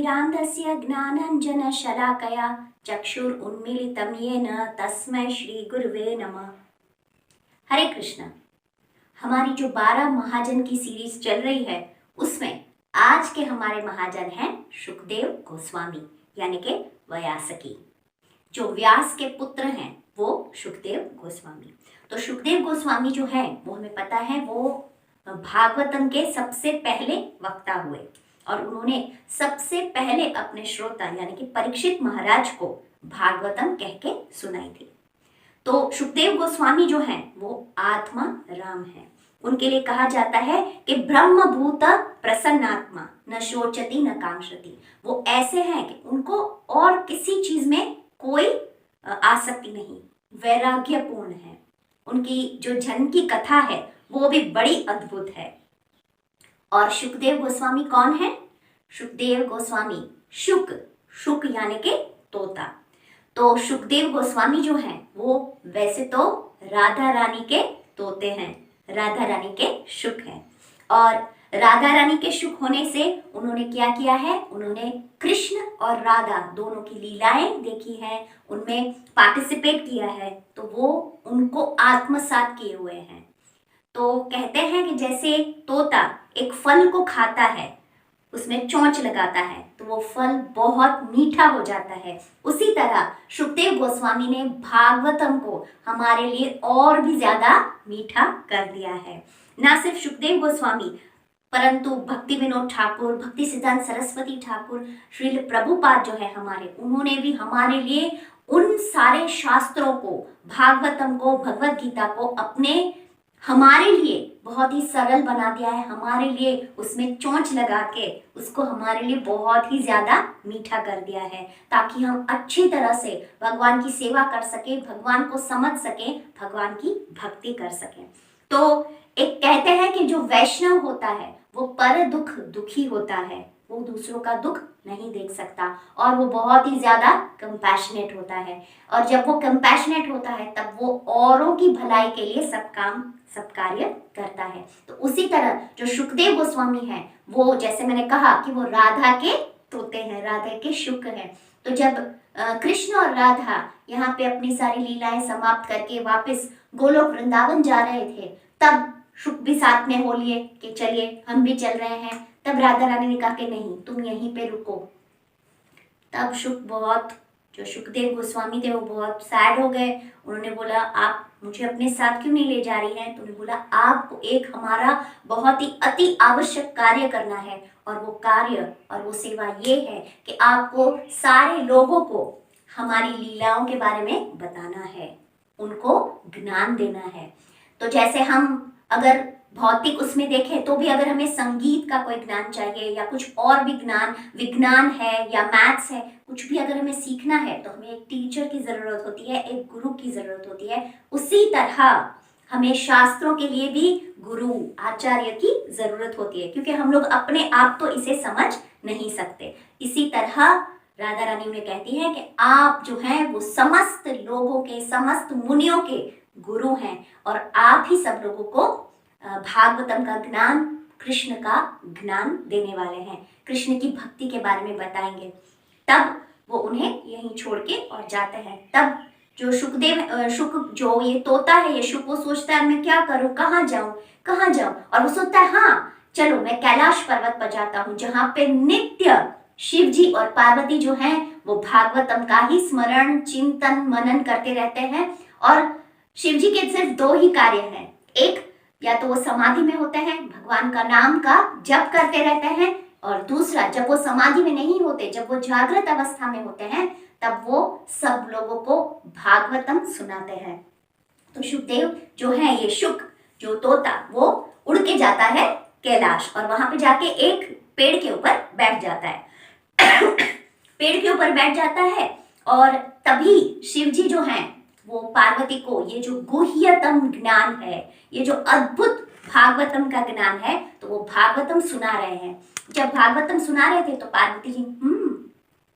ज्ञानाञ्जनशलाकया ज्ञानाञ्जनशलाकया चक्षुरुन्मीलितं येन तस्मै श्री गुरुवे नमः। हरे कृष्ण। हमारी जो 12 महाजन की सीरीज चल रही है उसमें आज के हमारे महाजन हैं सुखदेव गोस्वामी यानी के व्यासकी। जो व्यास के पुत्र हैं वो सुखदेव गोस्वामी। तो सुखदेव गोस्वामी जो है वो हमें पता है वो भागवतम के सबसे पहले वक्ता हुए और उन्होंने सबसे पहले अपने श्रोता यानी कि परीक्षित महाराज को भागवतम कह के सुनाई थी। तो सुखदेव गोस्वामी जो हैं वो आत्मा राम है। उनके लिए कहा जाता है कि ब्रह्मभूत प्रसन्नात्मा न शोचती न कांक्षति। वो ऐसे हैं कि उनको और किसी चीज में कोई आसक्ति नहीं, वैराग्यपूर्ण है। उनकी जो जन्म की कथा है वो भी बड़ी अद्भुत है। और सुखदेव गोस्वामी कौन है? सुखदेव गोस्वामी शुक यानी के तोता। तो सुखदेव गोस्वामी जो हैं वो वैसे तो राधा रानी के तोते हैं, राधा रानी के शुक हैं। और राधा रानी के शुक होने से उन्होंने क्या किया है? उन्होंने कृष्ण और राधा दोनों की लीलाएं देखी हैं, उनमें पार्टिसिपेट किया है, तो वो उनको आत्मसात किए हुए हैं। तो कहते हैं कि जैसे तोता एक फल को खाता है, उसमें चोंच लगाता है तो वो फल बहुत मीठा हो जाता है, उसी तरह सुखदेव गोस्वामी ने भागवतम को हमारे लिए और भी ज्यादा मीठा कर दिया है। ना सिर्फ सुखदेव गोस्वामी परंतु भक्ति विनोद ठाकुर, भक्ति सिद्धांत सरस्वती ठाकुर, श्रील प्रभुपाद जो है हमारे, उन्होंने भी हमारे लिए उन सारे शास्त्रों को, भागवतम को, भगवत गीता को अपने हमारे लिए बहुत ही सरल बना दिया है। हमारे लिए उसमें चोंच लगा के उसको हमारे लिए बहुत ही ज्यादा मीठा कर दिया है, ताकि हम अच्छी तरह से भगवान की सेवा कर सके, भगवान को समझ सके, भगवान की भक्ति कर सके। तो एक कहते हैं कि जो वैष्णव होता है वो पर दुख दुखी होता है, वो दूसरों का दुख नहीं देख सकता और वो बहुत ही ज्यादा कंपैशनेट होता है। और जब वो कंपैशनेट होता है तब वो औरों की भलाई के लिए सब कार्य करता है। तो उसी तरह जो सुखदेव गोस्वामी हैं वो, जैसे मैंने कहा कि वो राधा के तोते हैं, राधा के शुक हैं। तो जब कृष्ण और राधा यहाँ पे अपनी सारी लीलाएं समाप्त करके वापस गोलोक वृंदावन जा रहे थे, तब शुक भी साथ में हो लिए कि चलिए हम भी चल रहे हैं। तब राधा रानी ने कहा कि नहीं, तुम यहीं पे रुको। तब जो सुखदेव गोस्वामी थे वो बहुत सैड हो गए। उन्होंने बोला आप मुझे अपने साथ क्यों नहीं ले जा रही हैं? तो उन्होंने बोला आपको एक हमारा बहुत ही अति आवश्यक कार्य करना है, और वो कार्य और वो सेवा ये है कि आपको सारे लोगों को हमारी लीलाओं के बारे में बताना है, उनको ज्ञान देना है। तो जैसे हम अगर भौतिक उसमें देखें तो भी अगर हमें संगीत का कोई ज्ञान चाहिए या कुछ और भी ज्ञान, विज्ञान है या मैथ्स है, कुछ भी अगर हमें सीखना है तो हमें एक टीचर की जरूरत होती है, एक गुरु की जरूरत होती है। उसी तरह हमें शास्त्रों के लिए भी गुरु, आचार्य की जरूरत होती है, क्योंकि हम लोग अपने आप तो इसे समझ नहीं सकते। इसी तरह राधा रानी उन्हें कहती है कि आप जो हैं वो समस्त लोगों के, समस्त मुनियों के गुरु हैं और आप ही सब लोगों को भागवतम का ज्ञान, कृष्ण का ज्ञान देने वाले हैं, कृष्ण की भक्ति के बारे में बताएंगे। तब वो उन्हें यहीं छोड़ के और जाते हैं। तब जो शुक जो ये तोता है, ये शुक, वो सोचता है मैं क्या करूं, कहाँ जाऊं, और वो सोचता है हाँ चलो मैं कैलाश पर्वत पर जाता हूँ, जहाँ पे नित्य शिव जी और पार्वती जो हैं वो भागवतम का ही स्मरण, चिंतन, मनन करते रहते हैं। और शिव जी के सिर्फ 2 ही कार्य हैं, एक या तो वो समाधि में होते हैं, भगवान का नाम का जप करते रहते हैं, और दूसरा जब वो समाधि में नहीं होते, जब वो जागृत अवस्था में होते हैं, तब वो सब लोगों को भागवतम सुनाते हैं। तो सुखदेव जो है, ये शुक जो तोता, वो उड़ के जाता है कैलाश और वहां पे जाके एक पेड़ के ऊपर बैठ जाता है पेड़ के ऊपर बैठ जाता है और तभी शिव जी जो हैं वो पार्वती को ये जो गुह्यतम ज्ञान है, ये जो अद्भुत भागवतम का ज्ञान है, तो वो भागवतम सुना रहे हैं। जब भागवतम सुना रहे थे तो पार्वती जी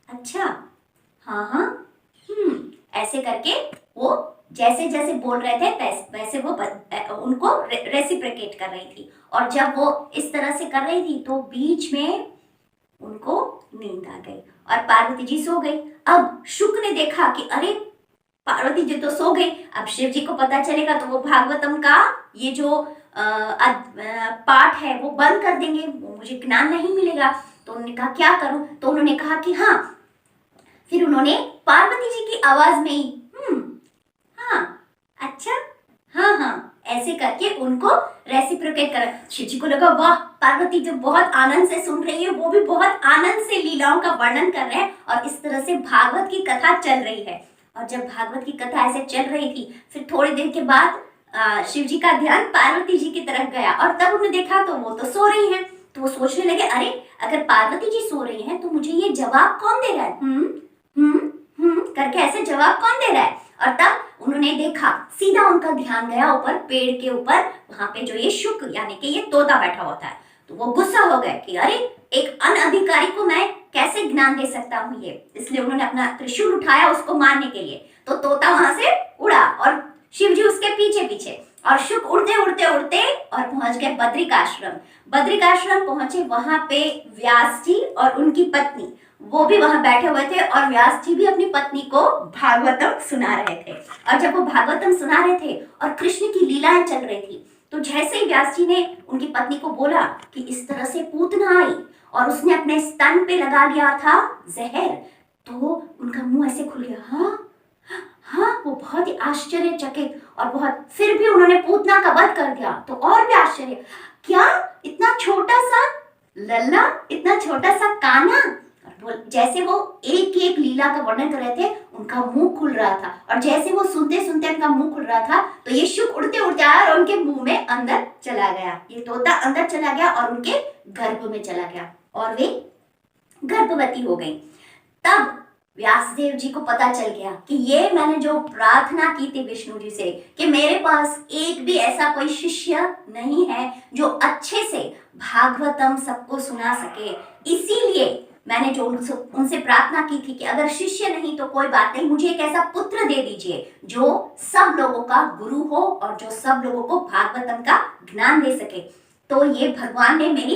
अच्छा, हाँ, ऐसे करके वो जैसे जैसे बोल रहे थे वैसे वो उनको रेसिप्रोकेट कर रही थी। और जब वो इस तरह से कर रही थी तो बीच में उनको नींद आ गई और पार्वती जी सो गई। अब शुक ने देखा कि अरे पार्वती जी तो सो गई, अब शिव जी को पता चलेगा तो वो भागवतम का ये जो पाठ है वो बंद कर देंगे, वो मुझे ज्ञान नहीं मिलेगा। तो उन्होंने कहा क्या करूं, तो उन्होंने कहा कि हाँ, फिर उन्होंने पार्वती जी की आवाज में ही हाँ अच्छा हाँ हाँ ऐसे करके उनको रेसिप्रोकेट करा। शिव जी को लगा वाह, पार्वती जो बहुत आनंद से सुन रही है, वो भी बहुत आनंद से लीलाओं का वर्णन कर रहे हैं और इस तरह से भागवत की कथा चल रही है। और जब भागवत की कथा ऐसे चल रही थी, फिर थोड़ी देर के बाद शिव जी का ध्यान पार्वती जी की तरफ गया और तब उन्होंने देखा तो वो तो सो रही हैं। तो वो सोचने लगे अरे अगर पार्वती जी सो रही हैं तो मुझे ये जवाब कौन दे रहा है, करके ऐसे जवाब कौन दे रहा है। और तब उन्होंने देखा, सीधा उनका ध्यान गया ऊपर पेड़ के ऊपर, वहां पे जो ये शुक यानी कि ये तोता बैठा होता है। तो वो गुस्सा हो गए कि अरे एक अनअधिकारी को मैं कैसे ज्ञान दे सकता हूँ ये, इसलिए उन्होंने अपना त्रिशूल उठाया उसको मारने के लिए। तो तोता वहां से उड़ा और शिव जी उसके पीछे पीछे, और शुक उड़ते उड़ते उड़ते और पहुंच गए बद्रिकाश्रम। बद्रिकाश्रम पहुंचे, वहां पे व्यास जी और उनकी पत्नी वो भी वहां बैठे हुए थे और व्यास जी भी अपनी पत्नी को भागवतम सुना रहे थे। और जब वो भागवतम सुना रहे थे और कृष्ण की लीलाएं चल रही थी, तो जैसे ही व्यास जी ने उनकी पत्नी को बोला कि इस तरह से पूतना आई और उसने अपने स्तन पे लगा लिया था जहर, तो उनका मुंह ऐसे खुल गया। हाँ हाँ, वो बहुत ही आश्चर्यचकित और बहुत, फिर भी उन्होंने पूतना का वध कर दिया तो और भी आश्चर्य, क्या इतना छोटा सा लल्ला, इतना छोटा सा काना। जैसे वो एक लीला का वर्णन कर रहे थे, उनका मुंह खुल रहा था और जैसे वो सुनते सुनते उनका मुंह खुल रहा था तो ये शुक उड़ते उड़ते आया और उनके मुंह में अंदर चला गया। ये तोता अंदर चला गया और उनके गर्भ में चला गया और वे गर्भवती हो गई। तब व्यासदेव जी को पता चल गया कि ये मैंने जो प्रार्थना की थी विष्णु जी से कि मेरे पास एक भी ऐसा कोई शिष्य नहीं है जो अच्छे से भागवतम सबको सुना सके, इसीलिए मैंने जो उनसे प्रार्थना की थी कि अगर शिष्य नहीं तो कोई बात नहीं, मुझे एक ऐसा पुत्र दे दीजिए जो सब लोगों का गुरु हो और जो सब लोगों को भागवतम का ज्ञान दे सके। तो ये भगवान ने मेरी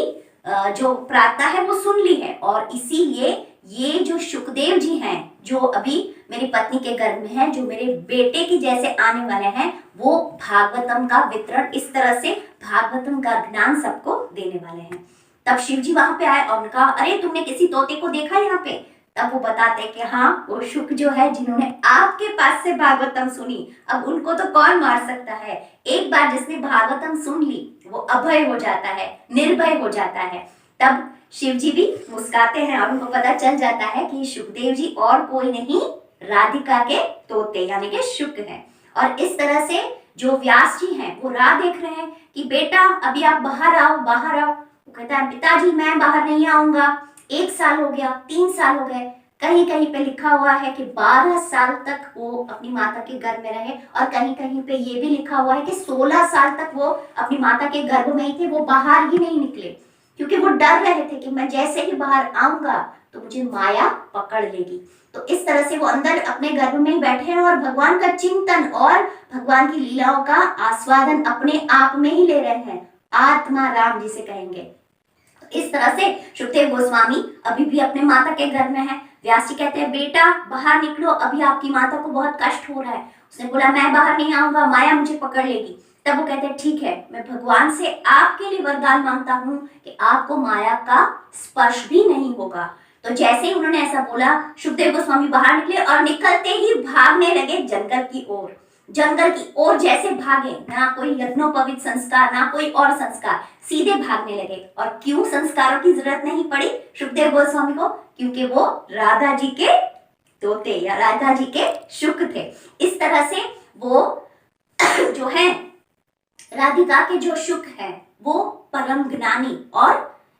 जो प्रार्थना है वो सुन ली है और इसीलिए ये जो शुकदेव जी हैं जो अभी मेरी पत्नी के गर्भ में हैं, जो मेरे बेटे की जैसे आने वाले हैं, वो भागवतम का वितरण इस तरह से भागवतम का ज्ञान सबको देने वाले हैं। तब शिव जी वहां पे आए और उन्होंने कहा अरे तुमने किसी तोते को देखा यहाँ पे। तब वो बताते कि हाँ, वो शुक जो है जिन्होंने आपके पास से भागवतम सुनी, अब उनको तो कौन मार सकता है। एक बार जिसने भागवतम सुन ली वो अभय हो जाता है, निर्भय हो जाता है। तब शिव जी भी मुस्कुराते हैं और उनको पता चल जाता है कि शुकदेव जी और कोई नहीं, राधिका के तोते यानी कि शुक हैं। और इस तरह से जो व्यास जी हैं वो राह देख रहे हैं कि बेटा अभी आप बाहर आओ, बाहर आओ। वो कहता है पिताजी मैं बाहर नहीं आऊंगा, 1 साल हो गया, 3 साल हो गए। कहीं कहीं पे लिखा हुआ है कि 12 साल तक वो अपनी माता के गर्भ में रहे और कहीं कहीं पे ये भी लिखा हुआ है कि 16 साल तक वो अपनी माता के गर्भ में ही थे, वो बाहर ही नहीं निकले क्योंकि वो डर रहे थे कि मैं जैसे ही बाहर आऊंगा तो मुझे माया पकड़ लेगी। तो इस तरह से वो अंदर अपने गर्भ में ही बैठे हैं और भगवान का चिंतन और भगवान की लीलाओं का आस्वादन अपने आप में ही ले रहे हैं, आत्मा राम जिसे कहेंगे। इस तरह से सुखदेव गोस्वामी अभी भी अपने माता के घर में है। व्यास जी कहते हैं बेटा बाहर निकलो, अभी आपकी माता को बहुत कष्ट हो रहा है। उसने बोला मैं बाहर नहीं आऊंगा, माया मुझे पकड़ लेगी। तब वो कहते हैं ठीक है, मैं भगवान से आपके लिए वरदान मांगता हूँ कि आपको माया का स्पर्श भी नहीं होगा। तो जैसे ही उन्होंने ऐसा बोला, सुखदेव गोस्वामी बाहर निकले और निकलते ही भागने लगे जंगल की ओर। जंगल की ओर जैसे भागे, ना कोई यज्ञोपवीत संस्कार ना कोई और संस्कार, सीधे भागने लगे। और क्यों संस्कारों की जरूरत नहीं पड़ी सुखदेव गोस्वामी को? क्योंकि वो राधा जी के तोते या राधा जी के शुक थे। इस तरह से वो जो है राधिका के जो शुक है वो परम ज्ञानी और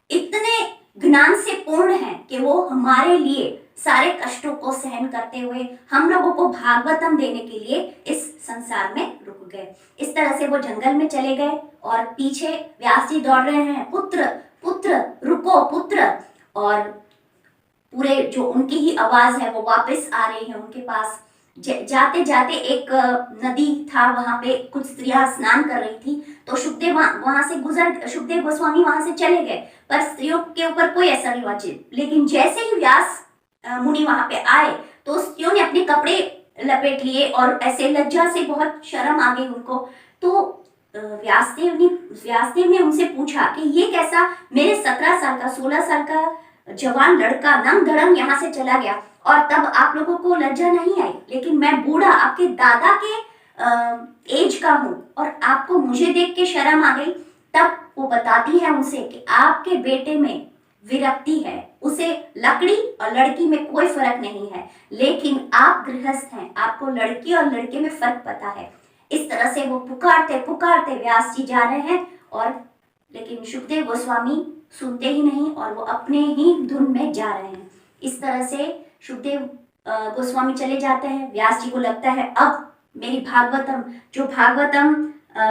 इतने ज्ञान से पूर्ण है कि वो हमारे लिए सारे कष्टों को सहन करते हुए हम लोगों को भागवतम देने के लिए इस संसार में रुक गए। इस तरह से वो जंगल में चले गए और पीछे व्यास जी दौड़ रहे हैं, पुत्र पुत्र रुको पुत्र। और पूरे जो उनकी ही आवाज है वो वापस आ रही है उनके पास। जाते जाते एक नदी था, वहां पे कुछ स्त्रियां स्नान कर रही थी, तो सुखदेव वहां से सुखदेव गोस्वामी वहां से चले गए, पर स्त्रियों के ऊपर कोई असर नहीं हुआ। लेकिन जैसे ही व्यास मुनि वहां पे आए तो स्त्रियों ने अपने कपड़े लपेट लिए और ऐसे लज्जा से बहुत शर्म आ गई उनको। तो व्यासदेव ने उनसे पूछा कि ये कैसा, मेरे 17 साल का 16 साल का जवान लड़का नंग धड़ंग यहाँ से चला गया और तब आप लोगों को लज्जा नहीं आई, लेकिन मैं बूढ़ा आपके दादा के एज का हूँ और आपको मुझे देख के शर्म आ गई। तब वो बताती है उनसे कि आपके बेटे में विरक्ति है, उसे लकड़ी और लड़की में कोई फर्क नहीं है, लेकिन आप गृहस्थ हैं, आपको लड़की और लड़के में फर्क पता है। इस तरह से वो पुकारते पुकारते व्यास जी जा रहे हैं, और लेकिन सुखदेव गोस्वामी सुनते ही नहीं और वो अपने ही धुन में जा रहे हैं। इस तरह से सुखदेव गोस्वामी चले जाते हैं। व्यास जी को लगता है अब मेरी जो भागवतम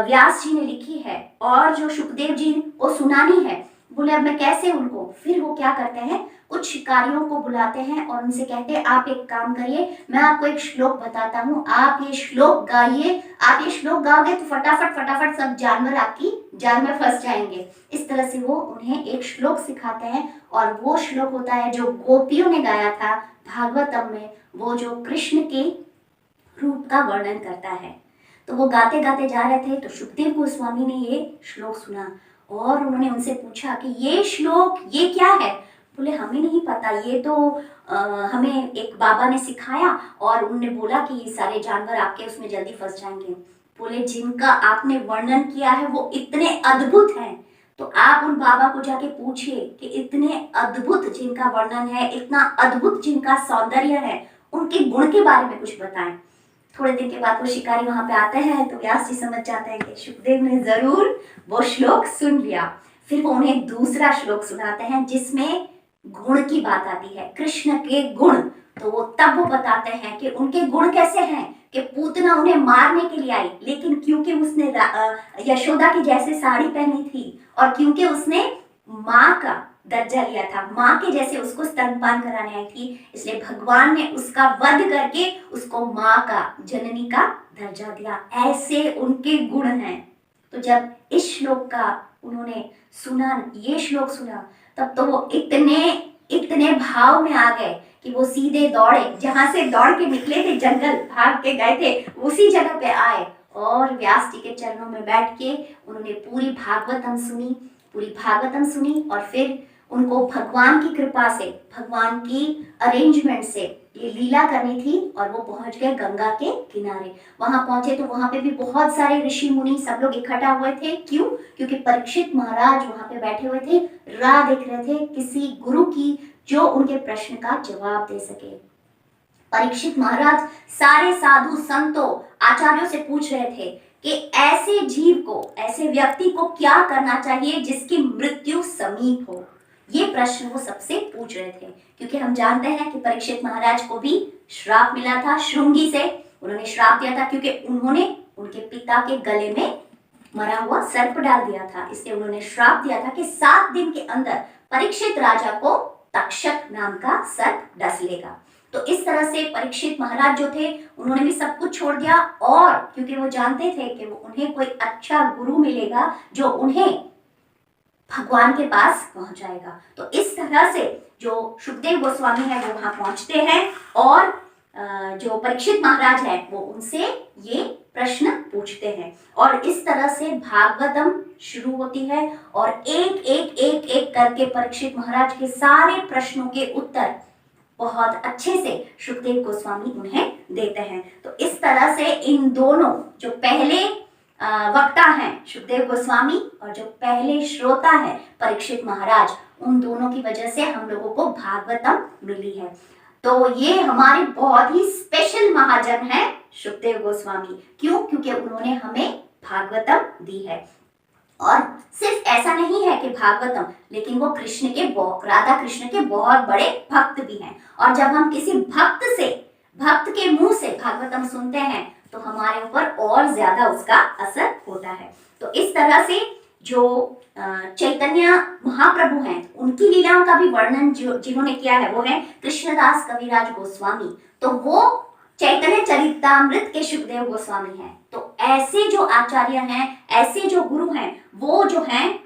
व्यास जी ने लिखी है और जो सुखदेव जी को सुनानी है, बोले अब मैं कैसे उनको। फिर वो क्या करते हैं, कुछ शिकारियों को बुलाते हैं और उनसे कहते हैं आप एक काम करिए, मैं आपको एक श्लोक बताता हूँ, आप ये श्लोक गाइए, आप ये श्लोक गाओगे तो फटाफट फटाफट सब जानवर आपकी जाल में फंस जाएंगे। इस तरह से वो उन्हें एक श्लोक सिखाते हैं और वो श्लोक होता है जो गोपियों ने गाया था भागवतम में, वो जो कृष्ण के रूप का वर्णन करता है। तो वो गाते गाते जा रहे थे तो सुखदेव गोस्वामी ने ये श्लोक सुना और उन्होंने उनसे पूछा कि ये श्लोक ये क्या है। बोले हमें नहीं पता, ये तो हमें एक बाबा ने सिखाया और उन्होंने बोला कि ये सारे जानवर आपके उसमें जल्दी फंस जाएंगे। बोले जिनका आपने वर्णन किया है वो इतने अद्भुत हैं, तो आप उन बाबा को जाके पूछिए कि इतने अद्भुत जिनका वर्णन है, इतना अद्भुत जिनका सौंदर्य है, उनके गुण के बारे में कुछ बताएं। थोड़े दिन के बाद वो शिकारी वहां पे आते हैं तो व्यास जी समझ जाते हैं कि सुखदेव ने जरूर वो श्लोक सुन लिया। फिर वो उन्हें दूसरा श्लोक सुनाते हैं जिसमें गुण की बात आती है, कृष्ण के गुण। तो वो तब वो बताते हैं कि उनके गुण कैसे हैं कि पूतना उन्हें मारने के लिए आई, लेकिन क्योंकि उसने यशोदा की जैसे साड़ी पहनी थी और क्योंकि उसने माँ का दर्जा लिया था, माँ के जैसे उसको स्तनपान कराने आई थी, इसलिए भगवान ने उसका वध करके उसको माँ का, जननी का दर्जा दिया। ऐसे उनके गुण हैं। तो जब इस श्लोक का उन्होंने सुना, ये श्लोक सुना, तब तो वो इतने भाव में आ गए कि वो सीधे दौड़े, जहां से दौड़ के निकले थे, जंगल भाग के गए थे, उसी जगह पे आए और व्यास जी के चरणों में बैठ के उन्होंने पूरी भागवतम सुनी और फिर उनको भगवान की कृपा से, भगवान की अरेंजमेंट से ये लीला करनी थी और वो पहुंच गए गंगा के किनारे। वहां पहुंचे तो वहां पे भी बहुत सारे ऋषि मुनि सब लोग इकट्ठा हुए थे। क्यों? क्योंकि परीक्षित महाराज वहां पे बैठे हुए थे, राह देख रहे थे किसी गुरु की जो उनके प्रश्न का जवाब दे सके। परीक्षित महाराज सारे साधु संतों आचार्यों से पूछ रहे थे कि ऐसे जीव को, ऐसे व्यक्ति को क्या करना चाहिए जिसकी मृत्यु समीप हो। ये प्रश्न वो सबसे पूछ रहे थे, क्योंकि हम जानते हैं कि परीक्षित महाराज को भी श्राप मिला था श्रृंगी से। उन्होंने श्राप दिया था क्योंकि उन्होंने उनके पिता के गले में मरा हुआ सर्प डाल दिया था, इसलिए उन्होंने श्राप दिया था कि 7 दिन के अंदर परीक्षित राजा को तक्षक नाम का सर्प डस लेगा। तो इस तरह से परीक्षित महाराज जो थे उन्होंने भी सब कुछ छोड़ दिया, और क्योंकि वो जानते थे कि वो उन्हें कोई अच्छा गुरु मिलेगा जो उन्हें भगवान के पास पहुंचाएगा। तो इस तरह से जो सुखदेव गोस्वामी है वो वहां पहुंचते हैं और जो परीक्षित महाराज है वो उनसे ये प्रश्न पूछते हैं और इस तरह से भागवतम शुरू होती है और एक करके परीक्षित महाराज के सारे प्रश्नों के उत्तर बहुत अच्छे से सुखदेव गोस्वामी उन्हें देते हैं। तो इस तरह से इन दोनों जो पहले वक्ता हैं सुखदेव गोस्वामी और जो पहले श्रोता है परीक्षित महाराज, उन दोनों की वजह से हम लोगों को भागवतम मिली है। तो ये हमारे बहुत ही स्पेशल महाजन है सुखदेव गोस्वामी। क्यों? क्योंकि उन्होंने हमें भागवतम दी है। और सिर्फ ऐसा नहीं है कि भागवतम, लेकिन वो राधा कृष्ण के बहुत बड़े भक्त भी हैं। और जब हम किसी भक्त के मुंह से भागवतम सुनते हैं तो हमारे ऊपर और ज्यादा उसका असर होता है। तो इस तरह से जो चैतन्य महाप्रभु हैं उनकी लीलाओं का भी वर्णन जिन्होंने किया है वो है कृष्णदास कविराज गोस्वामी। तो वो चैतन्य चरितामृत के सुखदेव गोस्वामी हैं। तो ऐसे जो आचार्य हैं, ऐसे जो गुरु हैं, वो जो हैं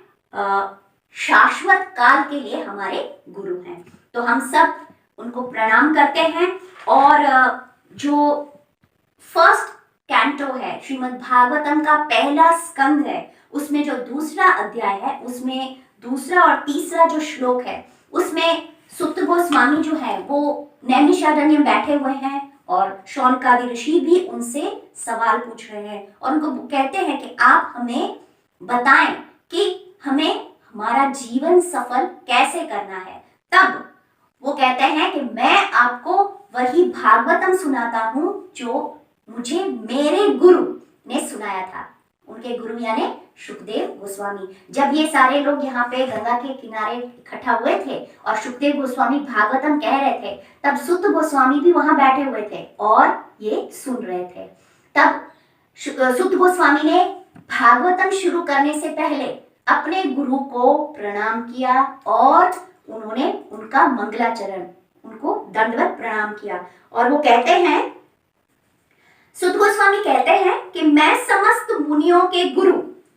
शाश्वत काल के लिए हमारे गुरु हैं। तो हम सब उनको प्रणाम करते हैं। और जो फर्स्ट कैंटो है श्रीमद् भागवतम का पहला स्कंद है, उसमें जो दूसरा अध्याय है, उसमें दूसरा और तीसरा जो श्लोक है, उसमें सुत गोस्वामी जो है वो नैमिषारण्य में बैठे हुए हैं और शौनकादि ऋषि भी उनसे सवाल पूछ रहे हैं और उनको कहते हैं कि आप हमें बताएं कि हमें हमारा जीवन सफल कैसे करना है। तब वो कहते हैं कि मैं आपको वही भागवतम सुनाता हूं जो मुझे मेरे गुरु ने सुनाया था। उनके गुरु यानी सुखदेव गोस्वामी। जब ये सारे लोग यहाँ पे गंगा के किनारे इकट्ठा हुए थे और सुखदेव गोस्वामी भागवतम कह रहे थे, तब सुत गोस्वामी भी वहां बैठे हुए थे और ये सुन रहे थे। तब सुत गोस्वामी ने भागवतम शुरू करने से पहले अपने गुरु को प्रणाम किया और उन्होंने उनका मंगलाचरण, उनको दंडवत प्रणाम किया। और वो कहते हैं, सुत गोस्वामी कहते हैं कि मैं समस्त मुनियों के गुरु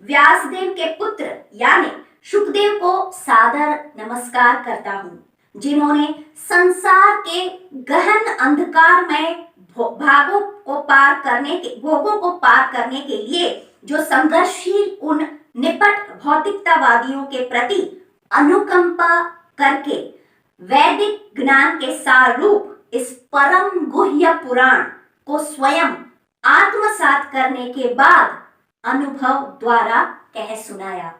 व्यासदेव के पुत्र यानी सुखदेव को सादर नमस्कार करता हूँ, जिन्होंने संसार के गहन अंधकार में भोगों को पार करने के लिए जो संघर्षशील उन निपट भौतिकतावादियों के प्रति अनुकंपा करके वैदिक ज्ञान के सार रूप इस परम गुह्य पुराण को स्वयं आत्मसात करने के बाद अनुभव द्वारा कह सुनाया।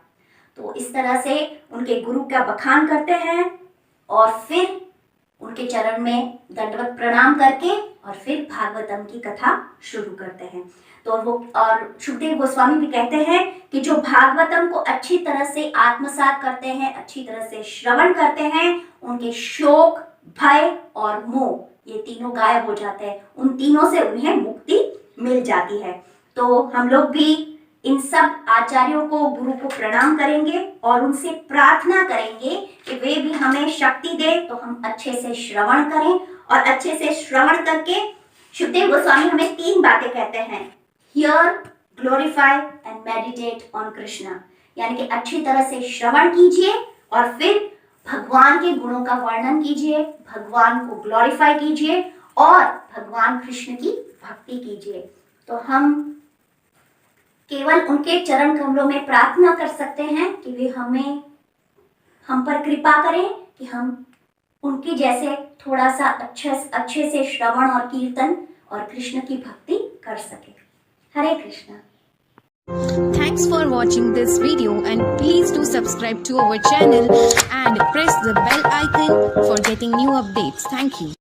तो इस तरह से उनके गुरु का बखान करते हैं और फिर उनके चरण में दंडवत प्रणाम करके और फिर भागवतम की कथा शुरू करते हैं। तो वो और सुखदेव गोस्वामी भी कहते हैं कि जो भागवतम को अच्छी तरह से आत्मसात करते हैं, अच्छी तरह से श्रवण करते हैं, उनके शोक, भय और मोह ये तीनों गायब हो जाते हैं। उन तीनों से उन्हें मुक्ति मिल जाती है। तो हम लोग भी इन सब आचार्यों को, गुरु को प्रणाम करेंगे और उनसे प्रार्थना करेंगे कि वे भी हमें शक्ति दे तो हम अच्छे से श्रवण करें। और अच्छे से श्रवण करके सुखदेव गोस्वामी हमें 3 बातें कहते हैं, here, glorify and meditate on Krishna. यानी कि अच्छी तरह से श्रवण कीजिए और फिर भगवान के गुणों का वर्णन कीजिए, भगवान को ग्लोरीफाई कीजिए और भगवान कृष्ण की भक्ति कीजिए। तो हम केवल उनके चरण कमलों में प्रार्थना कर सकते हैं कि वे हम पर कृपा करें कि हम उनके जैसे थोड़ा सा अच्छे से श्रवण और कीर्तन और कृष्ण की भक्ति कर सके। हरे Krishna. Thanks for watching this video and please do subscribe to our channel and press the bell icon for getting new updates. Thank you.